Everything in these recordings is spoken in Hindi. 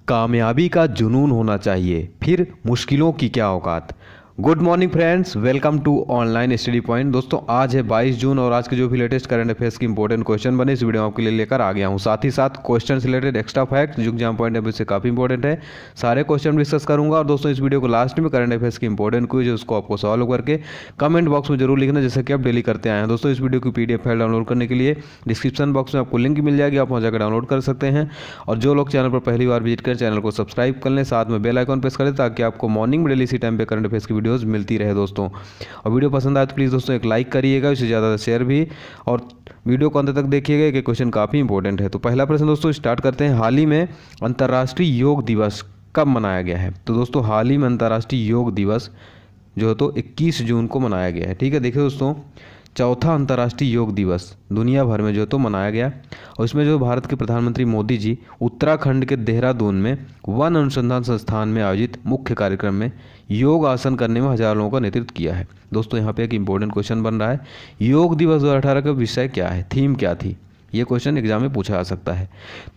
कामयाबी का जुनून होना चाहिए, फिर मुश्किलों की क्या औकात। Good morning friends, welcome to Online Study Point. दोस्तों आज है 22 जून और आज के जो भी लेटेस्ट करंट अफेयर्स की इंपॉर्टेंट क्वेश्चन बने इस वीडियो में आपके लिए लेकर आ गया हूं। साथ ही साथ क्वेश्चन से रिलेटेड एक्स्ट्रा फैक्ट जो एग्जाम पॉइंट ऑफ व्यू से काफ़ी इंपॉर्टेंट है, सारे क्वेश्चन डिस्कस करूंगा। और दोस्तों इस वीडियो को लास्ट में करंट अफेयर्स की इंपॉर्टेंट क्विज उसको आपको सॉल्व करके कमेंट बॉक्स में जरूर लिखना, जैसे कि आप डेली करते आए हैं। दोस्तों इस वीडियो की PDF फाइल डाउनलोड करने के लिए डिस्क्रिप्शन बॉक्स में आपको लिंक मिल जाएगी, आप वहाँ जाकर डाउनलोड कर सकते हैं। और जो लोग चैनल पर पहली बार विजिट करें चैनल को सब्सक्राइब कर लें, साथ में बेल आइकन प्रेस करें ताकि आपको मॉर्निंग में डेली इसी टाइम पे करंट अफेयर्स की वीडियोस मिलती रहे दोस्तों। और वीडियो पसंद आए तो प्लीज़ दोस्तों एक लाइक करिएगा, इससे ज़्यादा शेयर भी, और वीडियो को अंत तक देखिएगा कि क्वेश्चन काफ़ी इंपॉर्टेंट है। तो पहला प्रश्न दोस्तों स्टार्ट करते हैं। हाल ही में अंतर्राष्ट्रीय योग दिवस कब मनाया गया है? तो दोस्तों हाल ही में अंतर्राष्ट्रीय योग दिवस जो है तो 21 जून को मनाया गया है। ठीक है, देखिए दोस्तों चौथा अंतर्राष्ट्रीय योग दिवस दुनिया भर में जो है तो मनाया गया, और इसमें जो भारत के प्रधानमंत्री मोदी जी उत्तराखंड के देहरादून में वन अनुसंधान संस्थान में आयोजित मुख्य कार्यक्रम में योग आसन करने में हजारों लोगों का नेतृत्व किया है। दोस्तों यहाँ पे एक इंपॉर्टेंट क्वेश्चन बन रहा है, योग दिवस 2018 का विषय क्या है, थीम क्या थी? ये क्वेश्चन एग्जाम में पूछा जा सकता है।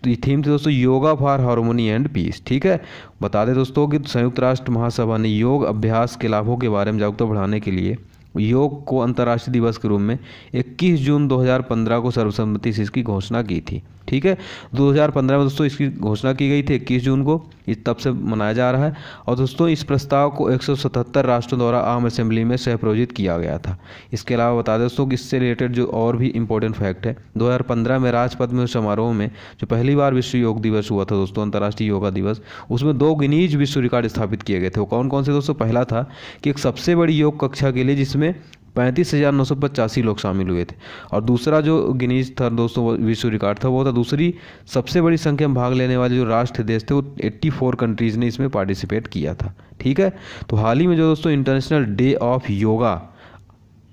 तो ये थीम थी दोस्तों yoga for harmony and peace. ठीक है, बता दें दोस्तों कि संयुक्त राष्ट्र महासभा ने योग अभ्यास के लाभों के बारे में जागरूकता बढ़ाने के लिए योग को अंतर्राष्ट्रीय दिवस के रूप में 21 जून 2015 को सर्वसम्मति से इसकी घोषणा की थी। ठीक है, 2015 में दोस्तों इसकी घोषणा की गई थी 21 जून को, इस तब से मनाया जा रहा है। और दोस्तों इस प्रस्ताव को 177 राष्ट्रों द्वारा आम असेंबली में सहप्रोजित किया गया था। इसके अलावा बता दें दोस्तों कि इससे रिलेटेड जो और भी इंपॉर्टेंट फैक्ट है, 2015 में राजपथ में समारोह में जो पहली बार विश्व योग दिवस हुआ था दोस्तों, अंतर्राष्ट्रीय योगा दिवस, उसमें 2 गिनीज विश्व रिकॉर्ड स्थापित किए गए थे। वो कौन कौन से दोस्तों? पहला था कि एक सबसे बड़ी योग कक्षा के लिए जिसमें 35,985 लोग शामिल हुए थे, और दूसरा जो गिनीज था दोस्तों विश्व रिकॉर्ड था वो था दूसरी सबसे बड़ी संख्या में भाग लेने वाले जो राष्ट्र देश थे, वो 84 कंट्रीज ने इसमें पार्टिसिपेट किया था। ठीक है, तो हाल ही में जो दोस्तों इंटरनेशनल डे ऑफ योगा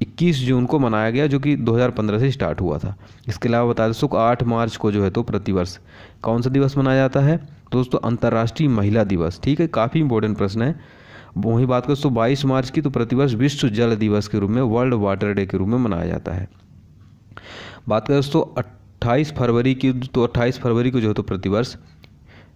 21 जून को मनाया गया, जो कि 2015 से स्टार्ट हुआ था। इसके अलावा बता दोस्तों 8 मार्च को जो है तो प्रतिवर्ष कौन सा दिवस मनाया जाता है दोस्तों? अंतर्राष्ट्रीय महिला दिवस। ठीक है, काफ़ी इंपॉर्टेंट प्रश्न है। वही बात करें दोस्तों 22 मार्च की, तो प्रतिवर्ष विश्व जल दिवस के रूप में, वर्ल्ड वाटर डे के रूप में मनाया जाता है। बात करें दोस्तों 28 फरवरी की, तो 28 फरवरी को जो है तो प्रतिवर्ष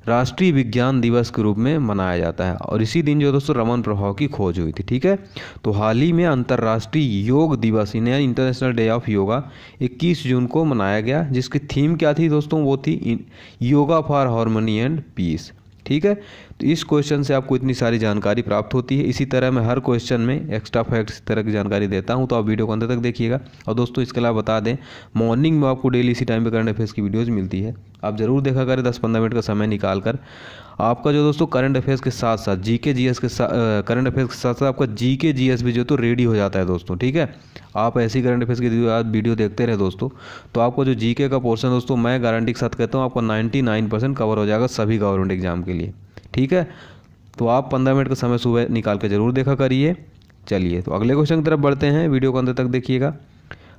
राष्ट्रीय विज्ञान दिवस के रूप में मनाया जाता है, और इसी दिन जो दोस्तों रमन प्रभाव की खोज हुई थी। ठीक है, तो हाल ही में अंतर्राष्ट्रीय योग दिवस इंटरनेशनल डे ऑफ योगा 21 जून को मनाया गया, जिसकी थीम क्या थी दोस्तों? वो थी yoga for harmony and peace. ठीक है, तो इस क्वेश्चन से आपको इतनी सारी जानकारी प्राप्त होती है। इसी तरह मैं हर क्वेश्चन में एक्स्ट्रा फैक्ट्स इस तरह की जानकारी देता हूं, तो आप वीडियो को अंत तक देखिएगा। और दोस्तों इसके अलावा बता दें मॉर्निंग में आपको डेली इसी टाइम पे करंट अफेयर्स की वीडियोस मिलती है, आप जरूर देखा करें 10-15 मिनट का समय निकाल कर। आपका जो दोस्तों करंट अफेयर्स के साथ साथ GK GS के साथ करंट अफेयर्स के साथ साथ आपका GK GS भी जो तो रेडी हो जाता है दोस्तों। ठीक है, आप ऐसी करंट अफेयर्स की वीडियो देखते रहे दोस्तों, तो आपको जो GK का पोर्शन दोस्तों मैं गारंटी के साथ कहता हूँ आपको 99% कवर हो जाएगा सभी गवर्नमेंट एग्जाम के लिए। ठीक है, तो आप 15 मिनट का समय सुबह निकाल के जरूर देखा करिए। चलिए तो अगले क्वेश्चन की तरफ बढ़ते हैं, वीडियो को अंत तक देखिएगा।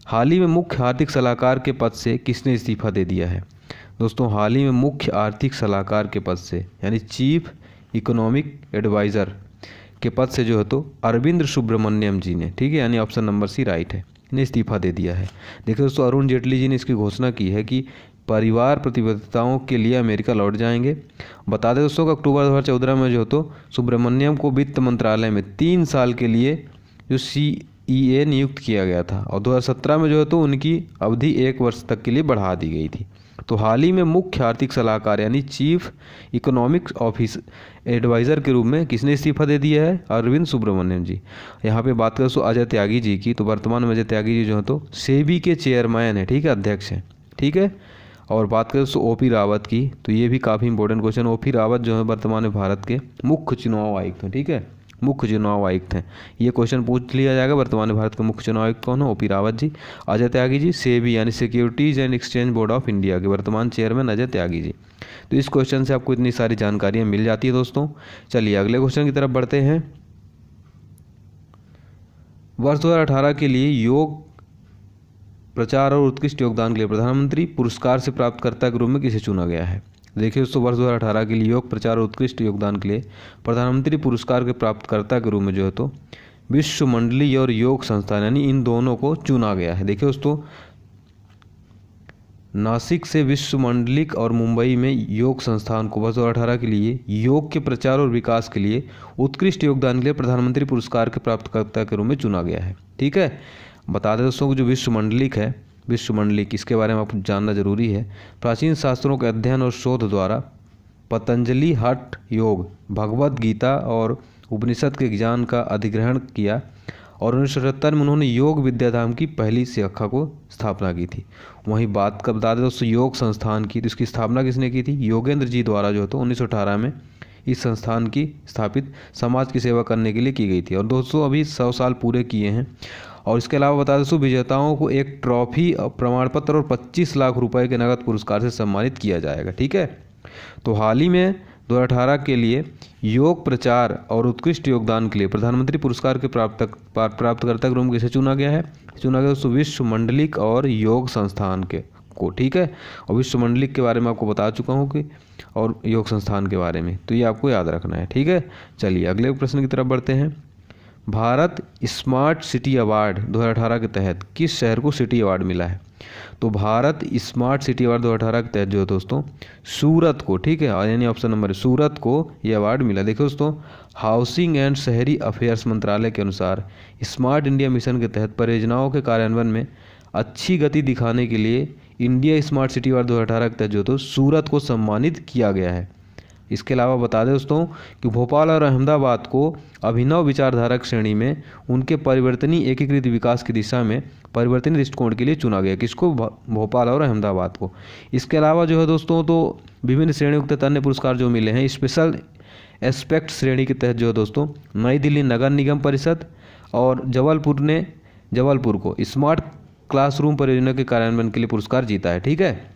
हाल ही में मुख्य आर्थिक सलाहकार के पद से किसने इस्तीफा दे दिया है? दोस्तों हाल ही में मुख्य आर्थिक सलाहकार के पद से यानी चीफ इकोनॉमिक एडवाइज़र के पद से जो है तो अरविंद सुब्रमण्यम जी ने, ठीक है, यानी ऑप्शन नंबर सी राइट है, ने इस्तीफा दे दिया है। देखिए दोस्तों अरुण जेटली जी ने इसकी घोषणा की है कि परिवार प्रतिबद्धताओं के लिए अमेरिका लौट जाएंगे। बता दें दोस्तों कि अक्टूबर 2014 में जो तो सुब्रमण्यम को वित्त मंत्रालय में 3 साल के लिए जो CEA नियुक्त किया गया था, और 2017 में जो है तो उनकी अवधि 1 वर्ष तक के लिए बढ़ा दी गई थी। तो हाल ही में मुख्य आर्थिक सलाहकार यानी चीफ इकोनॉमिक्स ऑफिस एडवाइज़र के रूप में किसने इस्तीफा दे दिया है? अरविंद सुब्रमण्यम जी। यहाँ पे बात करें तो अजय त्यागी जी की, तो वर्तमान में अजय त्यागी जी जो है तो सेबी के चेयरमैन है, ठीक है, अध्यक्ष हैं। ठीक है, और बात करें तो OP रावत की, तो ये भी काफ़ी इंपॉर्टेंट क्वेश्चन। OP रावत जो है वर्तमान में भारत के मुख्य चुनाव आयुक्त हैं। ठीक है, मुख्य चुनाव आयुक्त हैं, ये क्वेश्चन पूछ लिया जाएगा। वर्तमान में भारत के मुख्य चुनाव आयुक्त कौन है? OP रावत जी। अजय त्यागी जी सेबी यानी securities and exchange board of India के वर्तमान चेयरमैन अजय त्यागी जी। तो इस क्वेश्चन से आपको इतनी सारी जानकारियाँ मिल जाती है दोस्तों। चलिए अगले क्वेश्चन की तरफ बढ़ते हैं। वर्ष 2018 के लिए योग प्रचार और उत्कृष्ट योगदान के लिए प्रधानमंत्री पुरस्कार से प्राप्तकर्ता के रूप में किसे चुना गया है? देखिए दोस्तों वर्ष 2018 के लिए योग प्रचार और उत्कृष्ट योगदान के लिए प्रधानमंत्री पुरस्कार के प्राप्तकर्ता के रूप में जो है तो विश्व मंडलीय और योग संस्थान यानी इन दोनों को चुना गया है। देखिए दोस्तों नासिक से विश्व मंडलिक और मुंबई में योग संस्थान को वर्ष 2018 के लिए योग के प्रचार और विकास के लिए उत्कृष्ट योगदान के लिए प्रधानमंत्री पुरस्कार के प्राप्तकर्ता के रूप में चुना गया है। ठीक है, बता दें दोस्तों को जो विश्व मंडलिक है, विश्व मंडलिक इसके बारे में आपको जानना जरूरी है। प्राचीन शास्त्रों के अध्ययन और शोध द्वारा पतंजलि हठ योग, भगवद गीता और उपनिषद के ज्ञान का अधिग्रहण किया और 1977 में उन्होंने योग विद्याधाम की पहली शाखा को स्थापना की थी। वहीं बात का बता दें दोस्तों योग संस्थान की, तो इसकी स्थापना किसने की थी? योगेंद्र जी द्वारा जो है तो 1918 में इस संस्थान की स्थापित समाज की सेवा करने के लिए की गई थी। और दोस्तों अभी 100 साल पूरे किए हैं। और इसके अलावा बता दें दोस्तों विजेताओं को एक ट्रॉफी, प्रमाण पत्र और 25 लाख रुपए के नगद पुरस्कार से सम्मानित किया जाएगा। ठीक है, तो हाल ही में 2018 के लिए योग प्रचार और उत्कृष्ट योगदान के लिए प्रधानमंत्री पुरस्कार के प्राप्तकर्ता के रूप में किसे चुना गया है? चुना गया दोस्तों विश्व मंडलिक और योग संस्थान के को। ठीक है, और विश्व मंडलिक के बारे में आपको बता चुका हूँ कि और योग संस्थान के बारे में, तो ये आपको याद रखना है। ठीक है, चलिए अगले प्रश्न की तरफ बढ़ते हैं। भारत स्मार्ट सिटी अवार्ड 2018 के तहत किस शहर को सिटी अवार्ड मिला है? तो भारत स्मार्ट सिटी अवार्ड 2018 के तहत जो है दोस्तों सूरत को, ठीक है, यानी ऑप्शन नंबर सूरत को ये अवार्ड मिला। देखिए दोस्तों, हाउसिंग एंड शहरी अफेयर्स मंत्रालय के अनुसार स्मार्ट इंडिया मिशन के तहत परियोजनाओं के कार्यान्वयन में अच्छी गति दिखाने के लिए इंडिया स्मार्ट सिटी अवार्ड 2018 के तहत जो तो सूरत को सम्मानित किया गया है। इसके अलावा बता दें दोस्तों कि भोपाल और अहमदाबाद को अभिनव विचारधारक श्रेणी में उनके परिवर्तनीय एकीकृत विकास की दिशा में परिवर्तनीय दृष्टिकोण के लिए चुना गया। किसको? भोपाल और अहमदाबाद को। इसके अलावा जो है दोस्तों तो विभिन्न श्रेणियों के तहत अन्य पुरस्कार जो मिले हैं, स्पेशल एस्पेक्ट श्रेणी के तहत जो है दोस्तों नई दिल्ली नगर निगम परिषद और जबलपुर को स्मार्ट क्लासरूम परियोजना के कार्यान्वयन के लिए पुरस्कार जीता है। ठीक है,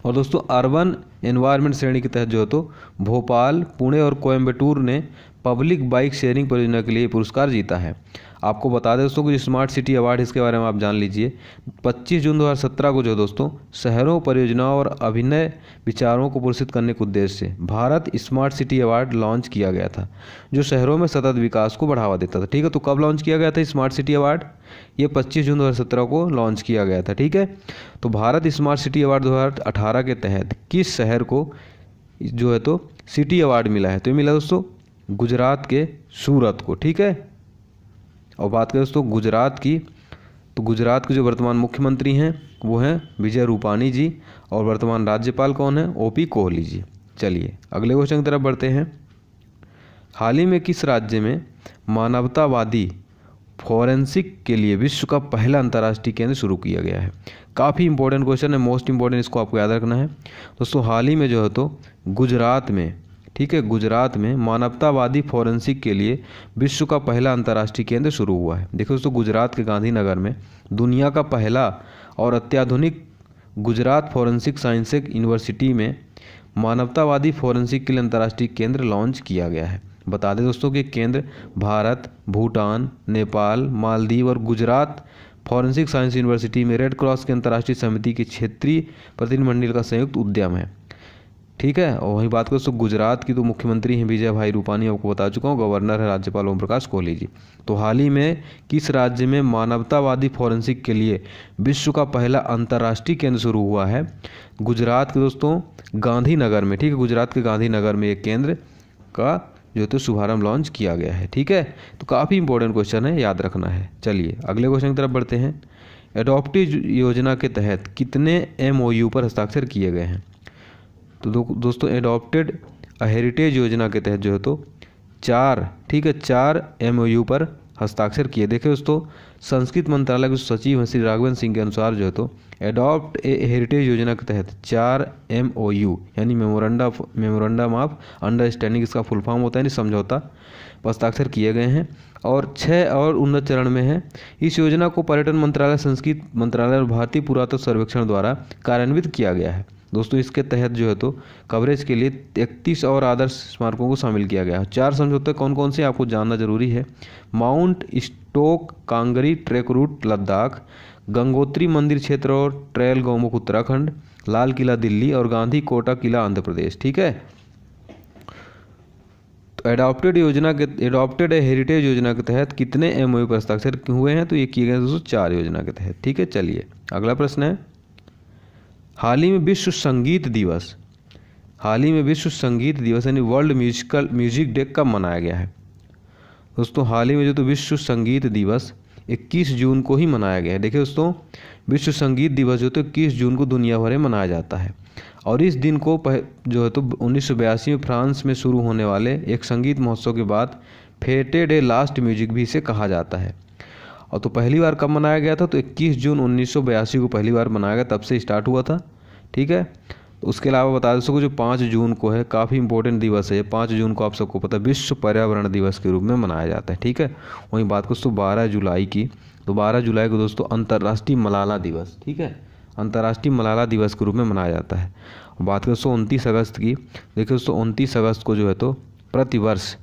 और दोस्तों अर्बन एनवायरनमेंट श्रेणी के तहत जो है तो भोपाल, पुणे और कोयम्बटूर ने पब्लिक बाइक शेयरिंग परियोजना के लिए पुरस्कार जीता है। आपको बता दें दोस्तों कि स्मार्ट सिटी अवार्ड इसके बारे में आप जान लीजिए। 25 जून 2017 को जो दोस्तों शहरों, परियोजनाओं और अभिनय विचारों को पुरस्कृत करने के उद्देश्य से Bharat smart city award launch किया गया था, जो शहरों में सतत विकास को बढ़ावा देता था। ठीक है, तो कब लॉन्च किया गया था स्मार्ट सिटी अवार्ड? ये 25 जून 2017 को लॉन्च किया गया था। ठीक है, तो भारत स्मार्ट सिटी अवार्ड 2018 के तहत किस शहर को जो है तो सिटी अवार्ड मिला है? तो ये मिला दोस्तों गुजरात के सूरत को। ठीक है, और बात करें दोस्तों गुजरात की, तो गुजरात के जो वर्तमान मुख्यमंत्री हैं वो हैं विजय रूपानी जी, और वर्तमान राज्यपाल कौन है? ओपी कोहली जी। चलिए अगले क्वेश्चन की तरफ बढ़ते हैं। हाल ही में किस राज्य में मानवतावादी फॉरेंसिक के लिए विश्व का पहला अंतर्राष्ट्रीय केंद्र शुरू किया गया है? काफ़ी इंपॉर्टेंट क्वेश्चन है, मोस्ट इंपॉर्टेंट, इसको आपको याद रखना है दोस्तों। हाल ही में जो है तो गुजरात में, ठीक है, गुजरात में मानवतावादी फॉरेंसिक के लिए विश्व का पहला अंतर्राष्ट्रीय केंद्र शुरू हुआ है। देखो दोस्तों, गुजरात के गांधीनगर में दुनिया का पहला और अत्याधुनिक गुजरात फॉरेंसिक साइंस यूनिवर्सिटी में मानवतावादी फॉरेंसिक के लिए अंतर्राष्ट्रीय केंद्र लॉन्च किया गया है। बता दें दोस्तों कि केंद्र भारत, भूटान, नेपाल, मालदीव और गुजरात फॉरेंसिक साइंस यूनिवर्सिटी में रेड क्रॉस की अंतर्राष्ट्रीय समिति के क्षेत्रीय प्रतिनिधिमंडल का संयुक्त उद्यम है। ठीक है, और वहीं बात करें तो गुजरात की तो मुख्यमंत्री हैं विजय भाई रूपानी, आपको बता चुका हूँ, गवर्नर है राज्यपाल ओम प्रकाश कोहली जी। तो हाल ही में किस राज्य में मानवतावादी फॉरेंसिक के लिए विश्व का पहला अंतर्राष्ट्रीय केंद्र शुरू हुआ है? गुजरात के दोस्तों गांधीनगर में। ठीक है, गुजरात के गांधीनगर में एक केंद्र का जो तो शुभारंभ लॉन्च किया गया है। ठीक है, तो काफ़ी इंपॉर्टेंट क्वेश्चन है, याद रखना है। चलिए अगले क्वेश्चन की तरफ बढ़ते हैं। एडॉप्टिव योजना के तहत कितने MOU पर हस्ताक्षर किए गए हैं? तो दोस्तों एडॉप्टेड हेरिटेज योजना के तहत जो है तो 4, ठीक है, 4 MOU पर हस्ताक्षर किए। देखिए दोस्तों, संस्कृत मंत्रालय के सचिव हैं श्री राघवेंद्र सिंह के अनुसार जो है तो एडॉप्ट हेरिटेज योजना के तहत 4 MOU यानी मेमोरेंडम ऑफ अंडरस्टैंडिंग, इसका फुल फॉर्म होता है, समझौता पर हस्ताक्षर किए गए हैं, और 6 और उन्नत चरण में है। इस योजना को पर्यटन मंत्रालय, संस्कृत मंत्रालय और भारतीय पुरातत्व सर्वेक्षण द्वारा कार्यान्वित किया गया है। दोस्तों इसके तहत जो है तो कवरेज के लिए 31 और आदर्श स्मारकों को शामिल किया गया है। 4 समझौते कौन कौन से आपको जानना जरूरी है? Mount stock Kangri track route Ladakh, Gangotri मंदिर क्षेत्र और ट्रेल गौमुख उत्तराखंड, लाल किला दिल्ली और गांधी कोटा किला आंध्र प्रदेश। ठीक है, तो एडॉप्टेड हेरिटेज योजना के तहत कितने MOU पर हस्ताक्षर हुए हैं? तो ये किए गए दोस्तों 4 योजना के तहत। ठीक है, चलिए अगला प्रश्न है। हाल ही में विश्व संगीत दिवस यानी वर्ल्ड म्यूजिक डे कब मनाया गया है? दोस्तों हाल ही में जो तो विश्व संगीत दिवस 21 जून को ही मनाया गया है। देखिए दोस्तों, विश्व संगीत दिवस जो तो 21 जून को दुनिया भर में मनाया जाता है और इस दिन को जो है तो 1982 में फ्रांस में शुरू होने वाले एक संगीत महोत्सव के बाद फेटे डे लास्ट म्यूजिक भी इसे कहा जाता है। और तो पहली बार कब मनाया गया था? तो 21 जून 1982 को पहली बार मनाया गया, तब से स्टार्ट हुआ था। ठीक है, तो उसके अलावा बता सको जो 5 जून को है, काफ़ी इंपॉर्टेंट दिवस है। 5 जून को आप सबको पता है विश्व पर्यावरण दिवस के रूप में मनाया जाता है। ठीक है, वहीं बात करो दोस्तों 12 जुलाई की, तो 12 जुलाई को दोस्तों अंतर्राष्ट्रीय मलाला दिवस, ठीक है, अंतर्राष्ट्रीय मलाला दिवस के रूप में मनाया जाता है। बात करें दोस्तों 29 अगस्त की, देखिए दोस्तों 29 अगस्त को जो है तो प्रतिवर्ष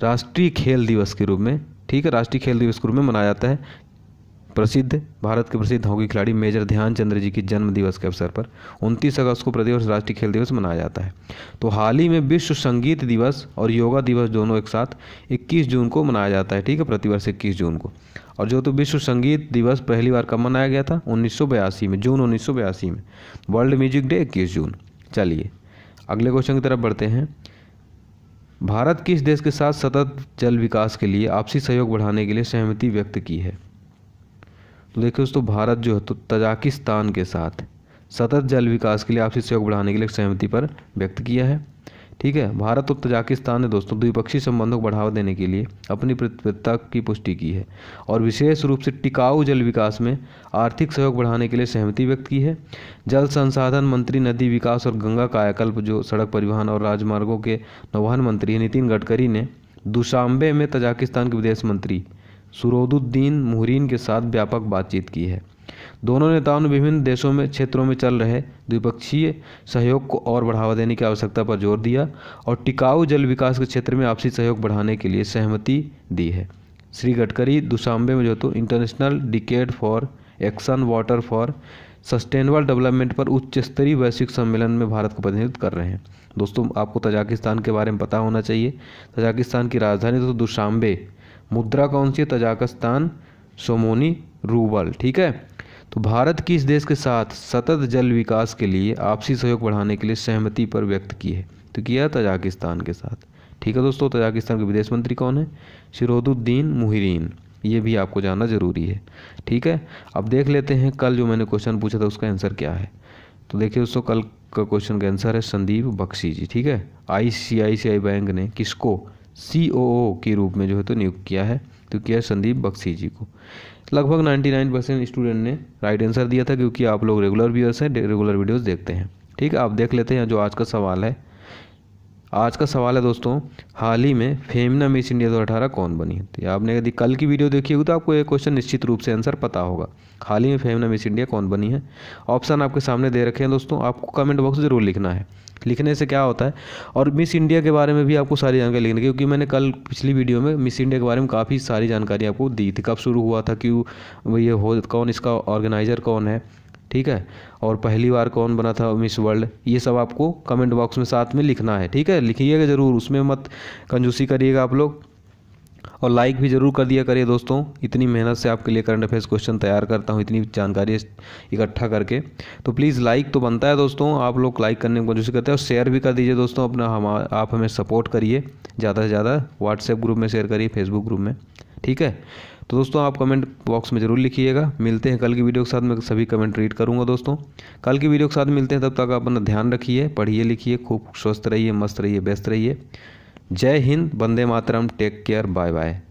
राष्ट्रीय खेल दिवस के रूप में, ठीक है, राष्ट्रीय खेल दिवस के रूप में मनाया जाता है। भारत के प्रसिद्ध हॉकी खिलाड़ी मेजर ध्यानचंद्र जी की जन्म दिवस के अवसर पर 29 अगस्त को प्रतिवर्ष राष्ट्रीय खेल दिवस मनाया जाता है। तो हाल ही में विश्व संगीत दिवस और योगा दिवस दोनों एक साथ 21 जून को मनाया जाता है। ठीक है, प्रतिवर्ष 21 जून को। और जो तो विश्व संगीत दिवस पहली बार कब मनाया गया था? 1982 में, जून 1982 में। वर्ल्ड म्यूजिक डे 21 जून। चलिए अगले क्वेश्चन की तरफ बढ़ते हैं। भारत किस देश के साथ सतत जल विकास के लिए आपसी सहयोग बढ़ाने के लिए सहमति व्यक्त की है? तो देखिए दोस्तों, भारत जो है तो तजाकिस्तान के साथ सतत जल विकास के लिए आपसी सहयोग बढ़ाने के लिए सहमति पर व्यक्त किया है। ठीक है, भारत और तजाकिस्तान ने दोस्तों द्विपक्षीय संबंधों को बढ़ावा देने के लिए अपनी प्रतिबद्धता की पुष्टि की है और विशेष रूप से टिकाऊ जल विकास में आर्थिक सहयोग बढ़ाने के लिए सहमति व्यक्त की है। जल संसाधन मंत्री, नदी विकास और गंगा कायाकल्प जो सड़क परिवहन और राजमार्गों के नौवहन मंत्री नितिन गडकरी ने दुशांबे में तजाकिस्तान के विदेश मंत्री सुरोदुद्दीन मुहरीन के साथ व्यापक बातचीत की है। दोनों नेताओं ने विभिन्न देशों में क्षेत्रों में चल रहे द्विपक्षीय सहयोग को और बढ़ावा देने की आवश्यकता पर जोर दिया और टिकाऊ जल विकास के क्षेत्र में आपसी सहयोग बढ़ाने के लिए सहमति दी है। श्री गडकरी दुशांबे में जो तो international decade for action water for sustainable development पर उच्च स्तरीय वैश्विक सम्मेलन में भारत को प्रतिनिधित्व कर रहे हैं। दोस्तों आपको तजाकिस्तान के बारे में पता होना चाहिए। तजाकिस्तान की राजधानी तो दुशांबे, मुद्रा कौन सी है? Tajikistan सोमोनी rouble. ठीक है, तो भारत किस देश के साथ सतत जल विकास के लिए आपसी सहयोग बढ़ाने के लिए सहमति पर व्यक्त की है? तो किया तजाकिस्तान के साथ। ठीक है दोस्तों, तजाकिस्तान के विदेश मंत्री कौन है? शिरोदुद्दीन मुहरीन। ये भी आपको जानना जरूरी है। ठीक है, अब देख लेते हैं कल जो मैंने क्वेश्चन पूछा था उसका आंसर क्या है। तो देखिए दोस्तों, कल का क्वेश्चन का आंसर है संदीप बख्शी जी। ठीक है, ICICI बैंक ने किसको COO के रूप में जो है तो नियुक्त किया है? तो किया है संदीप बख्शी जी को। लगभग 99% स्टूडेंट ने राइट आंसर दिया था, क्योंकि आप लोग रेगुलर व्यूअर्स हैं, रेगुलर वीडियोस देखते हैं। ठीक है, आप देख लेते हैं जो आज का सवाल है। आज का सवाल है दोस्तों, हाल ही में फेमिना मिस इंडिया 2018 कौन बनी है? तो आपने यदि कल की वीडियो देखी होगी तो आपको ये क्वेश्चन निश्चित रूप से आंसर पता होगा। हाल ही में फेमिना मिस इंडिया कौन बनी है? ऑप्शन आपके सामने दे रखे हैं दोस्तों, आपको कमेंट बॉक्स में जरूर लिखना है। लिखने से क्या होता है, और मिस इंडिया के बारे में भी आपको सारी जानकारी लिखनी है, क्योंकि मैंने कल पिछली वीडियो में मिस इंडिया के बारे में काफ़ी सारी जानकारी आपको दी थी। कब शुरू हुआ था, क्यों ये हो, कौन इसका ऑर्गेनाइजर कौन है, ठीक है, और पहली बार कौन बना था मिस वर्ल्ड, ये सब आपको कमेंट बॉक्स में साथ में लिखना है। ठीक है, लिखिएगा ज़रूर, उसमें मत कंजूसी करिएगा आप लोग, और लाइक भी ज़रूर कर दिया करिए दोस्तों। इतनी मेहनत से आपके लिए करंट अफेयर्स क्वेश्चन तैयार करता हूँ, इतनी जानकारी इकट्ठा करके, तो प्लीज़ लाइक तो बनता है दोस्तों, आप लोग लाइक करने की कोशिश करते हैं, और शेयर भी कर दीजिए दोस्तों अपना, आप हमें सपोर्ट करिए ज़्यादा से ज़्यादा। व्हाट्सएप ग्रुप में शेयर करिए, फेसबुक ग्रुप में। ठीक है, तो दोस्तों आप कमेंट बॉक्स में ज़रूर लिखिएगा। मिलते हैं कल की वीडियो के साथ, मैं सभी कमेंट रीड करूँगा दोस्तों। कल की वीडियो के साथ मिलते हैं, तब तक अपना ध्यान रखिए, पढ़िए लिखिए, खूब स्वस्थ रहिए, मस्त रहिए, व्यस्त रहिए। जय Hind, Vande Mataram, take care, bye bye.